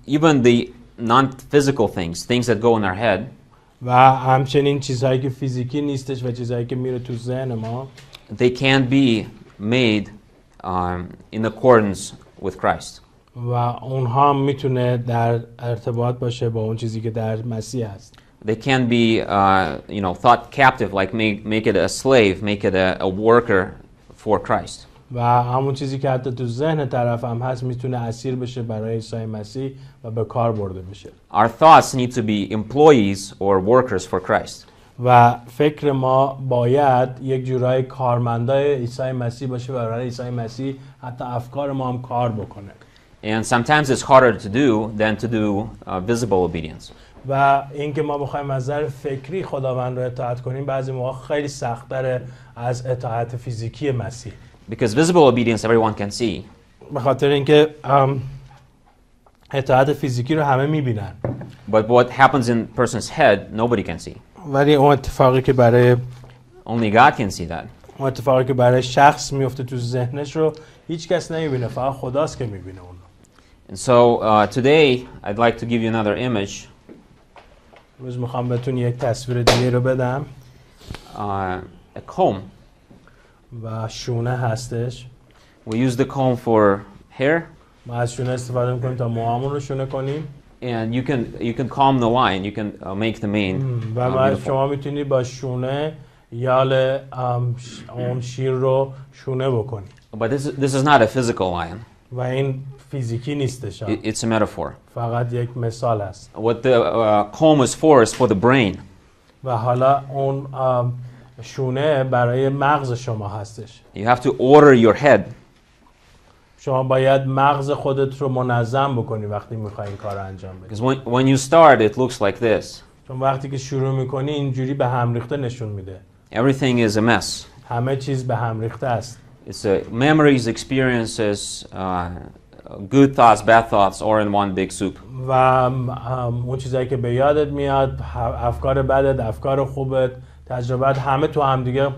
even the non-physical things that go in our head, و همچنین چیزهایی که فیزیکی نیستش و چیزهایی که میره تو ذهن ما they can be made in accordance with Christ. و اونها هم میتونه در ارتباط باشه با اون چیزی که در مسیح هست. They can be, thought captive, like make it a slave, make it a worker for Christ. و همون چیزی که حتی تو ذهن طرف هم هست میتونه اسیر بشه برای عیسی مسیح و به کار برده بشه. Our thoughts need to be employees or workers for Christ. و فکر ما باید یک جورای کارمندای عیسی مسیح باشه و برای عیسی مسیح حتی افکار ما هم کار بکنه. And sometimes it's harder to do than to do visible obedience. و اینکه ما بخوایم از نظر فکری خداوند رو اطاعت کنیم بعضی موقع خیلی سخت‌تره از اطاعت فیزیکی مسیح. Because visible obedience everyone can see. به خاطر اینکه اطاعت فیزیکی رو همه می‌بینن. But what happens in a person's head, nobody can see. ولی اون اتفاقی که برای Only God can see that. اون اتفاقی که برای شخص میفته تو ذهنش رو هیچ کس نمی‌بینه، فقط خداست که می‌بینه اون. And so today I'd like to give you another image. روز میخوام بهتون یک تصویر دیگه رو بدم. A comb. و شونه هستش. We use the comb for hair. ما از شونه استفاده میکنیم تا موهامون رو شونه کنیم. And you can comb the line. You can make the mane. و شما میتونید با شونه یال اون شیر رو شونه بکنید. But this is not a physical line. و این فیزیکی نیستش. It's a metaphor. فقط یک مثال است. What the comb is for is for the brain. و حالا اون شونه برای مغز شما هستش. You have to order your head. شما باید مغز خودت رو منظم بکنی وقتی میخوای این کار رو انجام بدی. Because when you start, it looks like this. چون وقتی که شروع میکنی اینجوری به هم ریخته نشون میده. Everything is a mess. همه چیز به هم ریخته است. It's memories, experiences, good thoughts, bad thoughts, all in one big soup. و اون چیزایی که به یادت میاد، افکار بدت، افکار خوبت، تجربات همه تو هم دیگه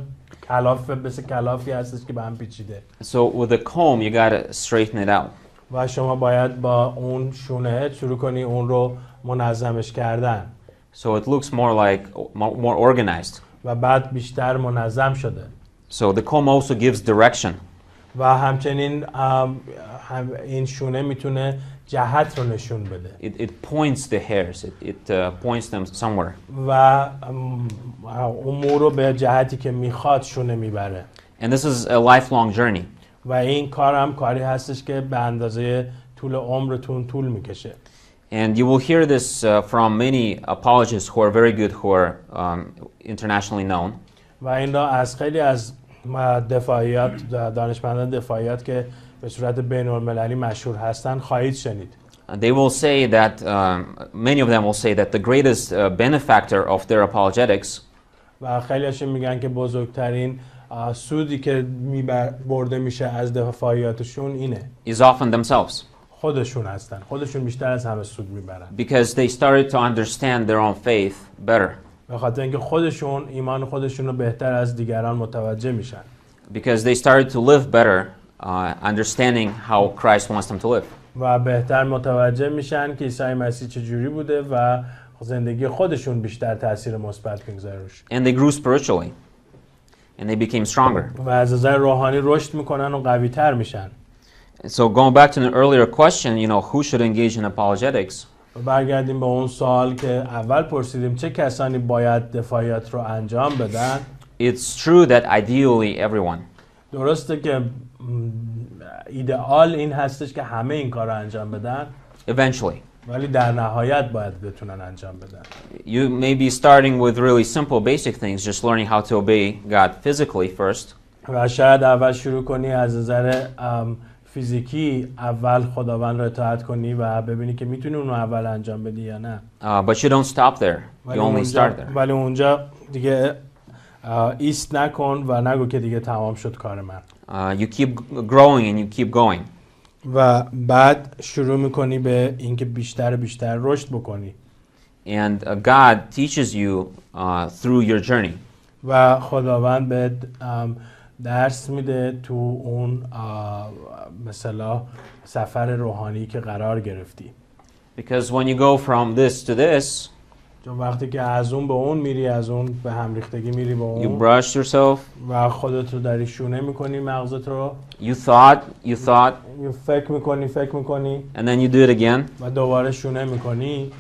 مثل کلافی هستش که به هم پیچیده. So with the comb, you gotta straighten it out. و شما باید با اون شونه شروع کنی اون رو منظمش کردن. So it looks more organized. و بعد بیشتر منظم شده. So the comb also gives direction. و همچنین این شونه میتونه جهت رو نشون بده. It points the hairs. It points them somewhere. و امور رو به جهتی که میخواد شونه میبره. And this is a lifelong journey. و این کار هم کاری هستش که به اندازه طول عمرتون طول میکشه. And you will hear this from many apologists who are very good, who are internationally known. و این را از خیلی از دانشمندان دفاعیات که به صورت بین‌المللی مشهور هستند خواهید شنید. They will say that many of them will say that the greatest benefactor of their apologetics و خیلی‌هاشون میگن که بزرگترین سودی که برده میشه از دفاعیاتشون اینه. is often themselves. خودشون هستن. خودشون بیشتر از همه سود میبرن. Because they started to understand their own faith better. به خاطر اینکه خودشون ایمان خودشون رو بهتر از دیگران متوجه میشن. Because they started to live better, understanding how Christ wants them to live. و بهتر متوجه میشن که عیسی مسیح چجوری بوده و زندگی خودشون بیشتر تاثیر مثبت میگذاره روش. And they grew spiritually. And they became stronger. و از نظر روحانی رشد میکنن و قوی تر میشن. So going back to an earlier question, who should engage in apologetics? برگردیم به اون سوال که اول پرسیدیم چه کسانی باید دفاعیات رو انجام بدن. It's true that ideally everyone. درسته که ایدئال این هستش که همه این کار رو انجام بدن. Eventually. ولی در نهایت باید بتونن انجام بدن. You may be starting with really simple basic things, just learning how to obey God physically first. و شاید اول شروع کنی از نظر فیزیکی اول خداوند رو اطاعت کنی و ببینی که میتونی اون رو اول انجام بدی یا نه. But you don't stop there. You only start there. ولی اونجا دیگه ایست نکن و نگو که دیگه تمام شد کار من. You keep growing and you keep going. و بعد شروع میکنی به اینکه بیشتر رشد بکنی. And God teaches you through your journey. و خداوند به درس میده تو اون مثلا سفر روحانی که قرار گرفتی. Because when you go from this to this, چون وقتی که از اون به اون میری، از اون به هم ریختگی میری به you اون brush yourself, و خودت رو داری شونه میکنی، مغزت رو you thought, فکر میکنی and then you do it again. و دوباره شونه میکنی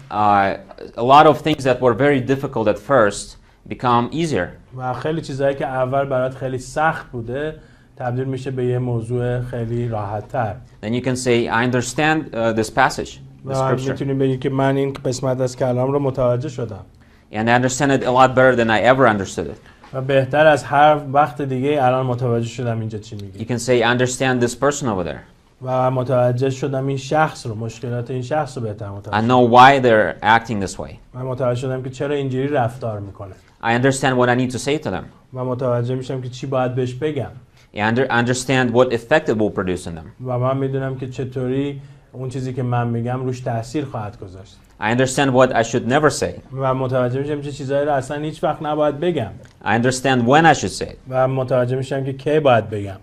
A lot of things that were very difficult at first become easier. و خیلی چیزایی که اول برات خیلی سخت بوده تبدیل میشه به یه موضوع خیلی راحت تر. Then you can say, I understand this passage, the و scripture, میتونی بگی که من این قسمت از کلام رو متوجه شدم and I understand it a lot better than I ever understood it. و بهتر از هر وقت دیگه الان متوجه شدم اینجا چی You میگی can say, I understand this person over there. و متوجه شدم این شخص رو، مشکلات این شخص رو بهتر I متوجه شدم know why they're acting this way. و متوجه شدم که چرا اینجوری رفتار میکنه I understand what I need to say to them. و متوجه میشم که چی باید بهش بگم I understand what effect it will produce in them. و من میدونم که چطوری اون چیزی که من میگم روش تاثیر خواهد گذاشت I understand what I should never say. و متوجه میشم چه چیزایی رو اصلا هیچ وقت نباید بگم I understand when I should say it. و متوجه میشم که کی باید بگم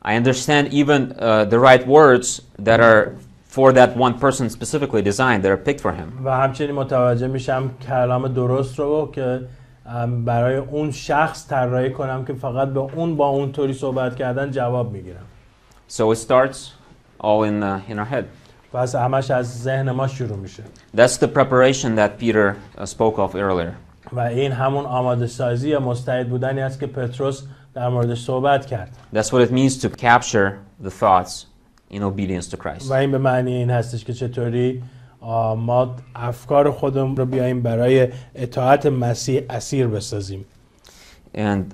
I understand even the right words that are for that one person specifically designed, that are picked for him. و همچنین متوجه میشم کلام درست رو که برای اون شخص طراحی کنم که فقط به اون با اون طوری صحبت کردن جواب میگیرم. So it starts all in our head. پس همش از ذهن ما شروع میشه. That's the preparation that Peter spoke of earlier. و این همون آماده سازی یا مستعد بودنی است که پتروس در موردش صحبت کرد. That's what it means to capture the thoughts in obedience to Christ. و این به معنی این هستش که چطوری ما افکار خودمون رو بیاییم برای اطاعت مسیح اسیر بسازیم. And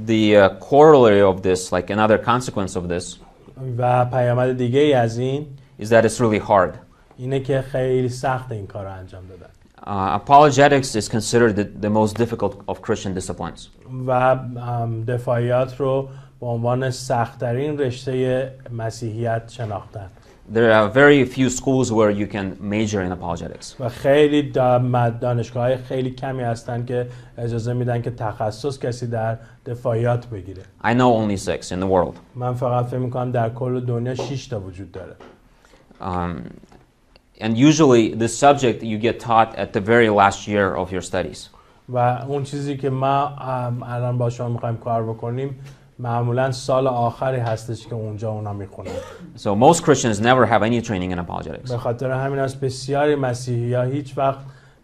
the corollary of this, like another consequence of this, و پیامد دیگه ای از این is that it's really hard. اینه که خیلی سخت این کار رو انجام دادن. Apologetics is considered the most difficult of Christian disciplines. و دفاعیات رو به عنوان سخت‌ترین رشته مسیحیت شناختن. There are very few schools where you can major in apologetics. و خیلی دانشگاه‌های خیلی کمی هستن که اجازه میدن که تخصص کسی در دفاعیات بگیره. I know only 6 in the world. من فقط فکر می‌کنم در کل دنیا 6 تا وجود داره. And usually this subject you get taught at the very last year of your studies. و اون چیزی که ما الان با شما می‌خوایم کار بکنیم معمولاً سال آخری هستش که اونجا اونا میخونن. So most Christians never have any training in apologetics. به خاطر همین است بسیاری مسیحی‌ها هیچ وقت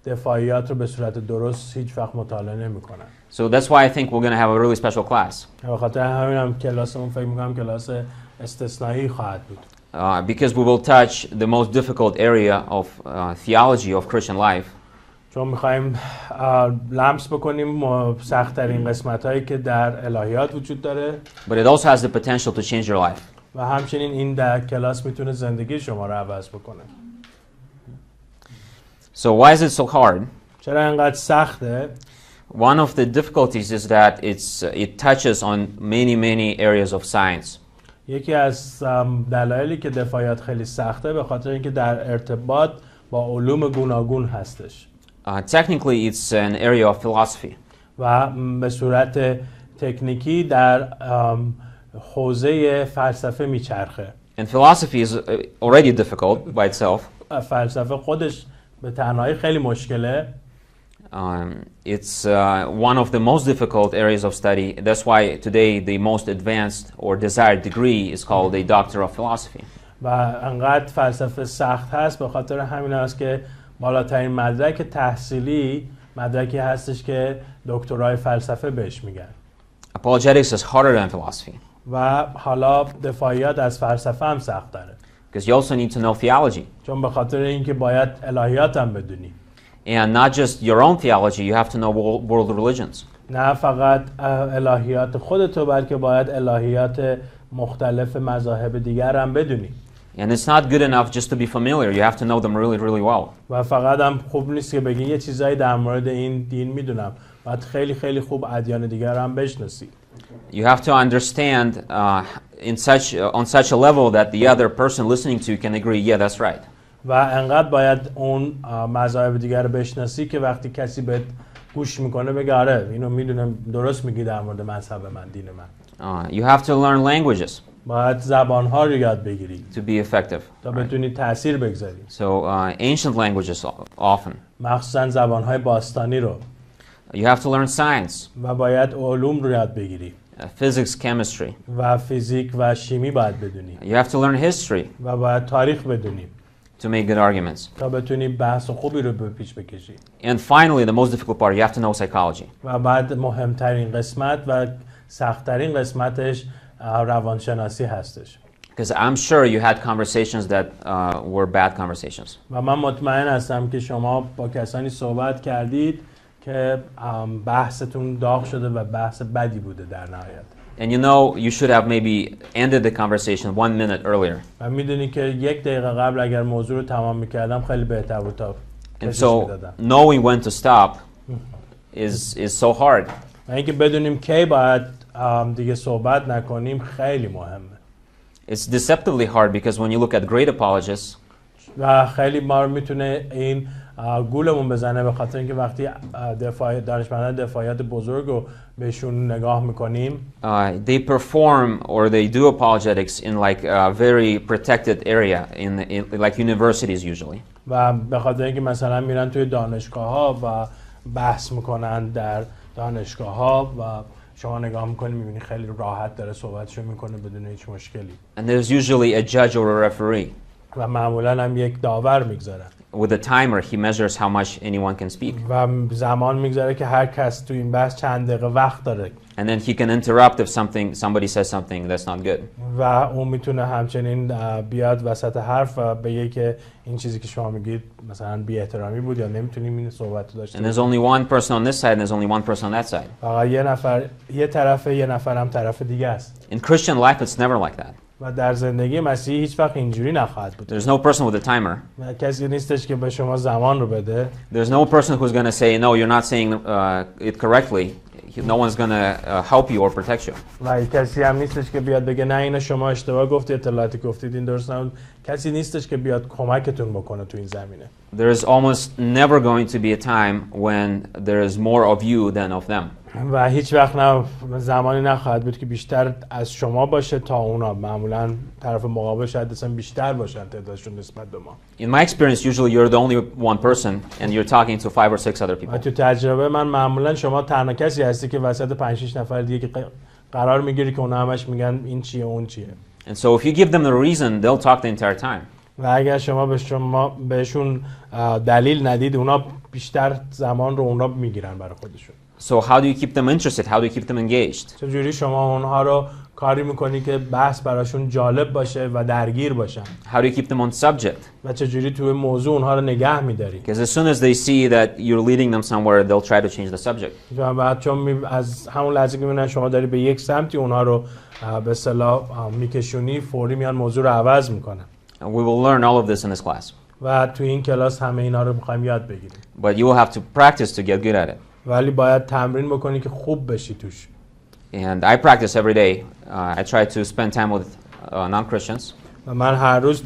دفاعیات رو به صورت درست هیچ وقت مطالعه نمی‌کنن. So that's why I think we're going to have a really special class. به خاطر همین هم کلاسمون فکر می‌کنم کلاس استثنایی خواهد بود. Because we will touch the most difficult area of theology of Christian life. چون می‌خوایم لمس بکنیم سخت‌ترین قسمت‌هایی که در الهیات وجود داره. But it also has the potential to change your life. و همچنین این در کلاس میتونه زندگی شما رو عوض بکنه. So why is it so hard? چرا اینقدر سخته؟ One of the difficulties is that it touches on many areas of science. یکی از دلایلی که دفاعیات خیلی سخته به خاطر اینکه در ارتباط با علوم گوناگون هستش. Technically, it's an area of philosophy. و به صورت تکنیکی در حوزه فلسفه میچرخه. And philosophy is already difficult by itself. فلسفه خودش به تنهایی خیلی مشکله. It's one of the most difficult areas of study. That's why today the most advanced or desired degree is called a Doctor of Philosophy. و انقدر فلسفه سخت هست به خاطر همین است که بالاترین مدرک تحصیلی مدرکی هستش که دکترای فلسفه بهش میگن. Apologetics is harder than philosophy. و حالا دفاعیات از فلسفه هم سخت داره. Because you also need to know theology. چون به خاطر اینکه باید الهیات هم بدونی. And not just your own theology, you have to know world religions. نه فقط الهیات خودتو بلکه باید الهیات مختلف مذاهب دیگر هم بدونی. And it's not good enough just to be familiar. You have to know them really well. و فقط هم خوب نیست که بگی یه چیزایی در مورد این دین میدونم. باید خیلی خوب ادیان دیگر هم بشناسی. You have to understand on such a level that the other person listening to you can agree, yeah, that's right. و انقدر باید اون مذاهب دیگر رو بشناسی که وقتی کسی بهت گوش میکنه بگه آره اینو میدونم درست میگی در مورد مذهب من دین من. You have to learn languages. باید زبان‌ها رو یاد بگیری to be effective. تا بتونی تأثیر بگذاری. So ancient languages often. مخصوصاً زبان‌های باستانی رو. You have to learn science, و باید علوم رو یاد بگیری. physics, chemistry. و فیزیک و شیمی باید بدونی. You have to learn history و باید تاریخ بدونی to make good arguments. تا بتونی بحث خوبی رو به پیش بکشی. And finally, the most difficult part, you have to know psychology. و بعد مهمترین قسمت و سخت‌ترین قسمتش روانشناسی هستش. Because I'm sure you had conversations that were bad conversations. و من مطمئن هستم که شما با کسانی صحبت کردید که بحثتون داغ شده و بحث بدی بوده در نهایت. And you know, you should have maybe ended the conversation 1 minute earlier. و میدونی که 1 دقیقه قبل اگر موضوع رو تمام میکردم خیلی بهتر بود تا And کشش so میدادم. knowing when to stop is so hard. و اینکه بدونیم کی باید دیگه صحبت نکنیم خیلی مهمه. It's deceptively hard because when you look at great apologists, و خیلی ما رو میتونه این گولمون بزنه به خاطر اینکه وقتی دانشمندان دفاعیات بزرگ رو بهشون نگاه میکنیم they perform or they do apologetics in like a very protected area in like universities usually. و به خاطر اینکه مثلا میرن توی دانشگاه ها و بحث میکنن در دانشگاه ها و شما نگاه میکنی میبینی خیلی راحت داره صحبتشو میکنه بدون هیچ مشکلی. And there's usually a judge or a referee. و معمولا هم یک داور میگذارن. With a timer, he measures how much anyone can speak. و زمان میگذاره که هر کس تو این بحث چند دقیقه وقت داره. And then he can interrupt if somebody says something that's not good. و اون میتونه همچنین بیاد وسط حرف و بگه که این چیزی که شما میگید مثلا بی احترامی بود یا نمیتونیم این صحبت رو داشته And there's only one person on this side and there's only one person on that side. فقط یه نفر یه طرفه یه نفر هم طرف دیگه است. In Christian life, it's never like that. و در زندگی مسیحی هیچ وقت اینجوری نخواهد بود. There's no person with a timer. و کسی نیستش که به شما زمان رو بده. There's no person who's going to say, no, you're not saying it correctly. No one's going to help you or protect you. و کسی هم نیستش که بیاد بگه نه اینو شما اشتباه گفتید اطلاعاتی گفتید این درست نبود. کسی نیستش که بیاد کمکتون بکنه تو این زمینه. There is almost never going to be a time when there is more of you than of them. و هیچ وقت نه زمانی نخواهد بود که بیشتر از شما باشه تا اونا. معمولا طرف مقابل شاید اصلا بیشتر باشن تعدادشون نسبت به ما. In my experience, usually you're the only one person and you're talking to 5 or 6 other people. و تو تجربه من معمولا شما تنها کسی هستی که وسط 5-6 نفر دیگه که قرار میگیری که اونا همش میگن این چیه اون چیه. And so if you give them the reason, they'll talk the entire time. و اگر شما بهشون دلیل ندید اونا بیشتر زمان رو اونا میگیرن برای خودشون. So how do you keep them interested? How do you keep them engaged? چجوری شما اونها رو کاری میکنی که بحث براشون جالب باشه و درگیر باشن؟ How do you keep them on subject? و چجوری توی موضوع اونها رو نگه میداری؟ Because as soon as they see that you're leading them somewhere, they'll try to change the subject. و بعد چون از همون لحظه که میبینن شما داری به یک سمتی اونها رو به اصطلاح میکشونی فوری میان موضوع رو عوض میکنن. And we will learn all of this in this class. و توی این کلاس همه اینا رو میخوایم یاد بگیریم. But you will have to practice to get good at it. ولی باید تمرین بکنی که خوب بشی توش. And I practice every day. I try to spend time with non-Christians. و من هر روز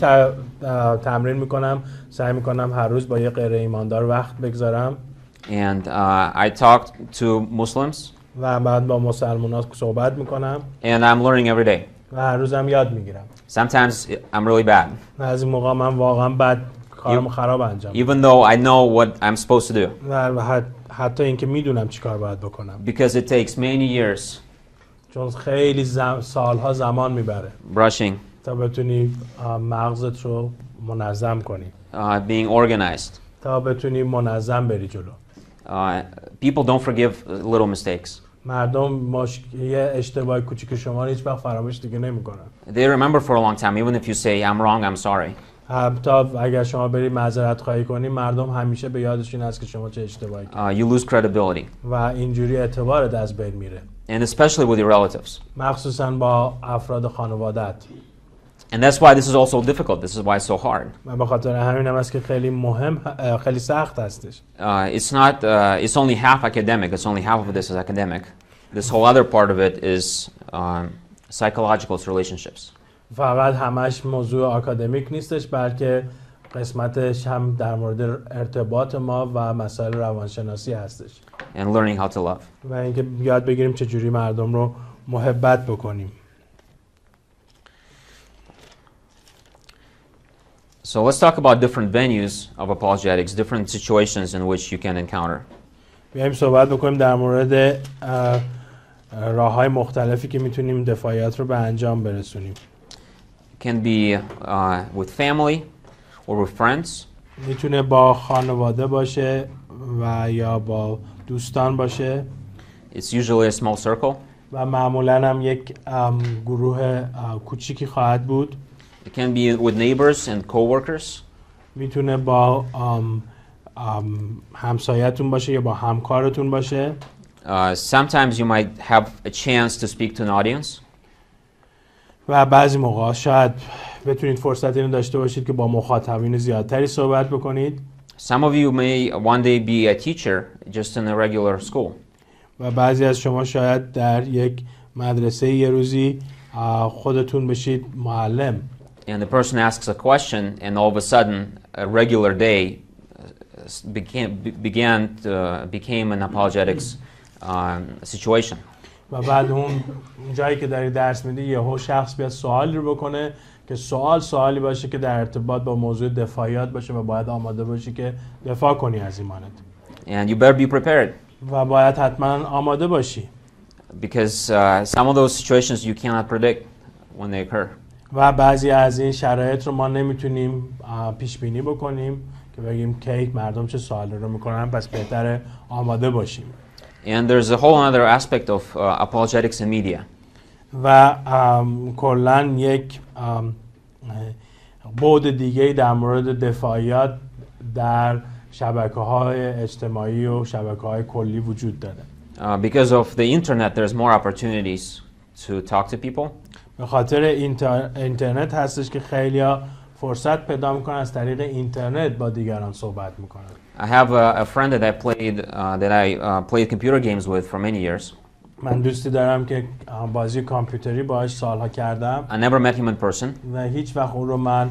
تمرین میکنم، سعی میکنم هر روز با یه غیر ایماندار وقت بگذارم. And I talk to Muslims. و بعد با مسلمان‌ها صحبت میکنم. And I'm learning every day. و هر روزم یاد میگیرم. Sometimes I'm really bad. و از این موقع من واقعا بد کارم خراب انجام. Even though I know what I'm supposed to do. و حتی اینکه میدونم چیکار باید بکنم. Because it takes many years. چون خیلی سالها زمان میبره. Brushing. تا بتونی مغزت رو منظم کنی. Being organized. تا بتونی منظم بری جلو. People don't forgive little mistakes. مردم یه اشتباه کوچیک شما رو هیچ وقت فراموش دیگه نمیکنن. They remember for a long time, even if you say I'm wrong, I'm sorry. حتی اگر شما بری معذرت خواهی کنی مردم همیشه به یادشون هست که شما چه اشتباهی کردید. You lose credibility. و اینجوری اعتبارت از بین میره. And especially with your relatives. مخصوصا با افراد خانواده‌ات. And that's why this is also difficult. This is why it's so hard. و به خاطر همین هم است که خیلی سخت هستش. It's only half academic. It's only half of this is academic. This whole other part of it is psychological, it's relationships. فقط همش موضوع آکادمیک نیستش بلکه قسمتش هم در مورد ارتباط ما و مسائل روانشناسی هستش. And learning how to love. و اینکه یاد بگیریم چجوری مردم رو محبت بکنیم. So let's talk about different venues of apologetics, different situations in which you can encounter. بیایم صحبت بکنیم در مورد راه‌های مختلفی که میتونیم دفاعیات رو به انجام برسونیم. It can be with family or with friends. میتونه با خانواده باشه و یا با دوستان باشه. It's usually a small circle. و معمولاً هم یک گروه کوچیکی خواهد بود. It can be with neighbors and coworkers. میتونه با همسایتون باشه یا با همکارتون باشه. Sometimes you might have a chance to speak to an audience. و بعضی موقع شاید بتونید فرصت اینو داشته باشید که با مخاطبین زیادتری صحبت بکنید. Some of you may one day be a teacher just in a regular school. و بعضی از شما شاید در یک مدرسه یه روزی خودتون بشید معلم. And the person asks a question, and all of a sudden, a regular day became an apologetics situation. و بعد اون جایی که داری درس میدی یهو شخص بیاد سوالی رو بکنه که سوالی باشه که در ارتباط با موضوع دفاعیات باشه و باید آماده باشی که دفاع کنی از ایمانت. And you better be prepared. و باید حتما آماده باشی. Because some of those situations you cannot predict when they occur. و بعضی از این شرایط رو ما نمیتونیم پیش بینی بکنیم که بگیم که مردم چه سوالی رو میکنن، پس بهتره آماده باشیم. And there's a whole other aspect of apologetics in media. و کلاً یک بعد دیگه در مورد دفاعیات در شبکه‌های اجتماعی و شبکه‌های کلی وجود داره. Because of the internet, there's more opportunities to talk to people. به خاطر اینترنت هستش که خیلیا فرصت پیدا میکنن از طریق اینترنت با دیگران صحبت میکنن. I have a friend that I played computer games with for many years. من دوستی دارم که بازی کامپیوتری باهاش سالها کردم. I never met him in person. و هیچ وقت اون رو من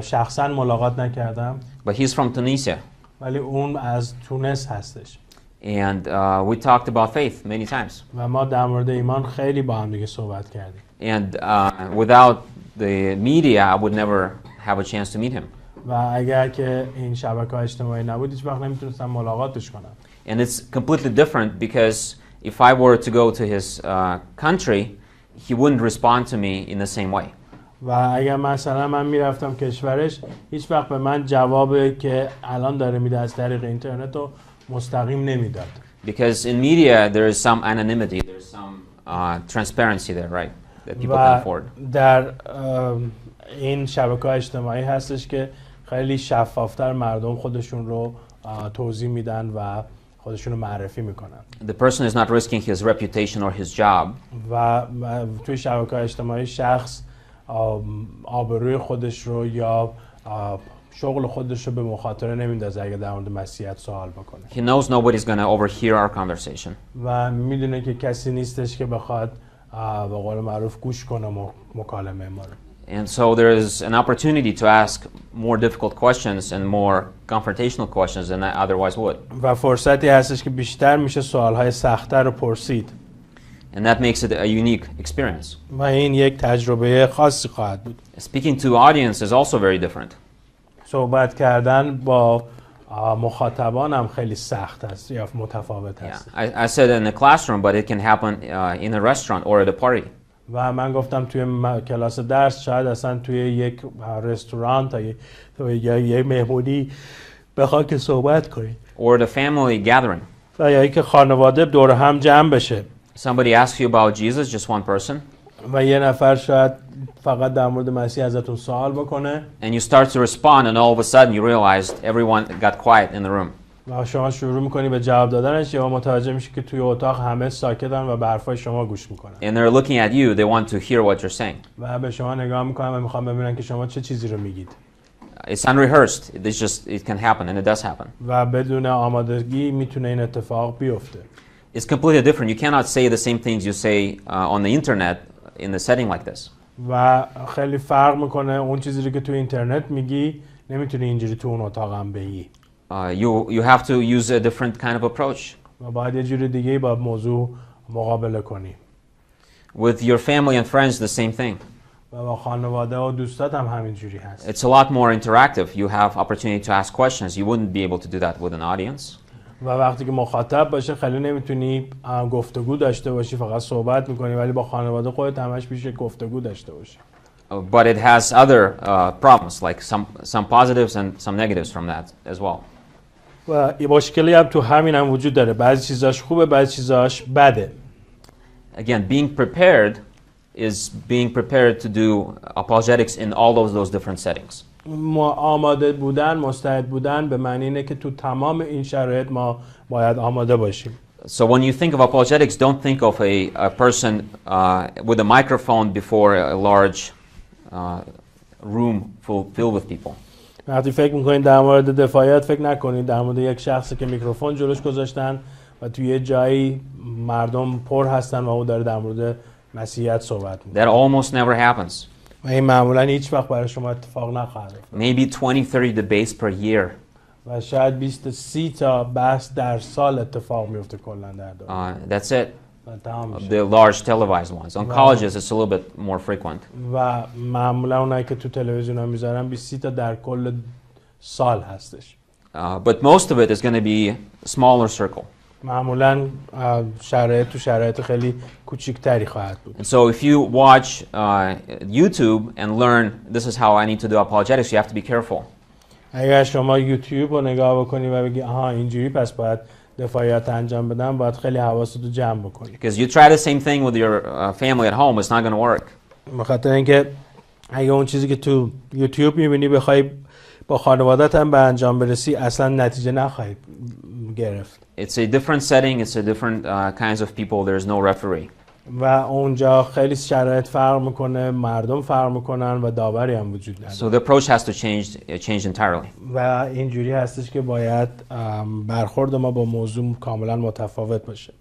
شخصا ملاقات نکردم. But he's from Tunisia. ولی اون از تونس هستش. And we talked about faith many times. و ما در مورد ایمان خیلی با هم دیگه صحبت کردیم. And without the media, I would never have a chance to meet him. و اگر که این شبکه‌های اجتماعی نبود هیچ وقت نمیتونستم ملاقاتش کنم. And it's completely different because if I were to go to his country, he wouldn't respond to me in the same way. و اگر مثلا من میرفتم کشورش هیچ وقت به من جوابی که الان داره میده از طریق اینترنت رو مستقیم نمیداد. Because in media there is some anonymity, there's some transparency there, right? That people can afford. در این شبکه‌های اجتماعی هستش که خیلی شفافتر مردم خودشون رو توضیح میدن و خودشون رو معرفی میکنن. The person is not risking his reputation or his job. و توی شبکه‌های اجتماعی شخص آبروی خودش رو یا شغل خودش رو به مخاطره نمیندازه اگه در مورد مسیحیت سوال بکنه. He knows nobody's going to overhear our conversation. و میدونه که کسی نیستش که بخواد به قول معروف گوش کنه مکالمه ما رو. And so there is an opportunity to ask more difficult questions and more confrontational questions than I otherwise would. و فرصتی هستش که بیشتر میشه سوالهای سخت‌تر رو پرسید. And that makes it a unique experience. و این یک تجربه خاصی خواهد بود. Speaking to audience is also very different. صحبت کردن با مخاطبان هم خیلی سخت است یا متفاوت است. I said in a classroom, but it can happen in a restaurant or at a party. و من گفتم توی کلاس درس، شاید اصلا توی یک رستوران یا یک مهمونی بخواد که صحبت کنی. Or at a family gathering. و یا اینکه خانواده دور هم جمع بشه. Somebody asks you about Jesus, just one person. و یه نفر شاید فقط در مورد مسیح ازتون سوال بکنه. And you start to respond and all of a sudden you realized everyone got quiet in the room. و شما شروع میکنی به جواب دادنش یا متوجه میشی که توی اتاق همه ساکتن و به حرفای شما گوش میکنن. And they're looking at you, they want to hear what you're saying. و به شما نگاه میکنن و میخوان ببینن که شما چه چیزی رو میگید. It's unrehearsed. It can happen and it does happen. و بدون آمادگی میتونه این اتفاق بیفته. It's completely different. You cannot say the same things you say on the internet in a setting like this. و خیلی فرق میکنه اون چیزی رو که تو اینترنت میگی نمیتونی اینجوری تو اون اتاق هم بگی. You have to use a different kind of approach. و باید یه جوری دیگه با موضوع مقابله کنی. With your family and friends, the same thing. و با خانواده و دوستات هم همینجوری هست. It's a lot more interactive. You have opportunity to ask questions. You wouldn't be able to do that with an audience. و وقتی که مخاطب باشه خیلی نمیتونی گفتگو داشته باشی، فقط صحبت میکنی، ولی با خانواده خودت همش پیش گفتگو داشته باشی. But it has other problems, like some positives and some negatives from that as well. و یه مشکلی هم تو همین هم وجود داره، بعضی چیزاش خوبه، بعضی چیزاش بده. Again, being prepared is being prepared to do apologetics in all of those different settings. آماده بودن، مستعد بودن به معنی اینه که تو تمام این شرایط ما باید آماده باشیم. So when you think of apologetics, don't think of a person with a microphone before a large room filled with people. وقتی فکر میکنید در مورد دفاعیت، فکر نکنید در مورد یک شخصی که میکروفون جلوش گذاشتن و توی یه جایی مردم پر هستن و او داره در مورد مسیحیت صحبت میکنه. That almost never happens. و این معمولا هیچ وقت برای شما اتفاق نخواهد افتاد. Maybe 20-30 debates per year. و شاید 20-30 تا بحث در سال اتفاق میفته کلا در دنیا. That's it. و تمام میشه. The large televised ones. On colleges, it's a little bit more frequent. و معمولا اونایی که تو تلویزیون ها میذارن 20 تا در کل سال هستش. But most of it is going to be a smaller circle. معمولا شرایط خیلی کوچیک‌تری خواهد بود. And so if you watch YouTube and learn this is how I need to do apologetics, you have to be careful. اگر شما یوتیوب رو نگاه بکنی و بگی آها اینجوری پس باید دفاعیات انجام بدم، باید خیلی حواستو جمع بکنی. Because you try the same thing with your family at home, it's not going to work. بخاطر اینکه اگه اون چیزی که تو یوتیوب می‌بینی بخوای با خانواده‌ت هم به انجام برسی، اصلا نتیجه نخواهی گرفت. It's a different setting, it's a different kinds of people, there's no referee. و اونجا خیلی شرایط فرق میکنه، مردم فرق میکنن و داوری هم وجود نداره. So the approach has to change entirely. و اینجوری هستش که باید برخورد ما با موضوع کاملا متفاوت باشه.